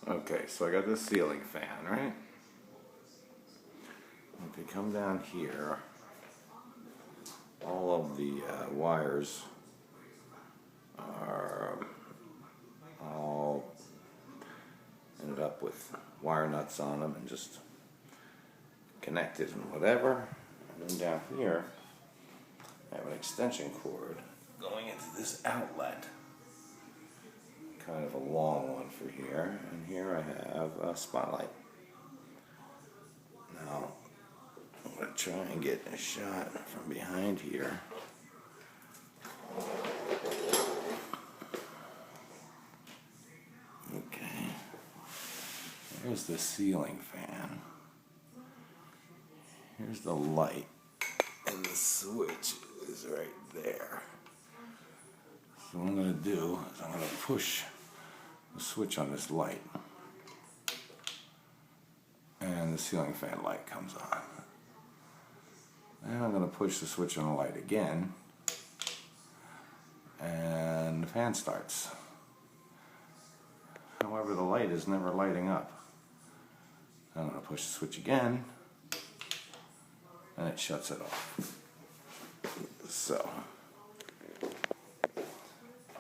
Okay, so I got this ceiling fan, right? If you come down here, all of the wires are all ended up with wire nuts on them and just connected and whatever. And then down here, I have an extension cord going into this outlet. Kind of a long one for here, and here I have a spotlight. Now, I'm going to try and get a shot from behind here. Okay, here's the ceiling fan. Here's the light, and the switch is right there. So what I'm going to do is I'm going to push the switch on this light, and the ceiling fan light comes on. And I'm going to push the switch on the light again, and the fan starts. However, the light is never lighting up. I'm going to push the switch again, and it shuts it off. So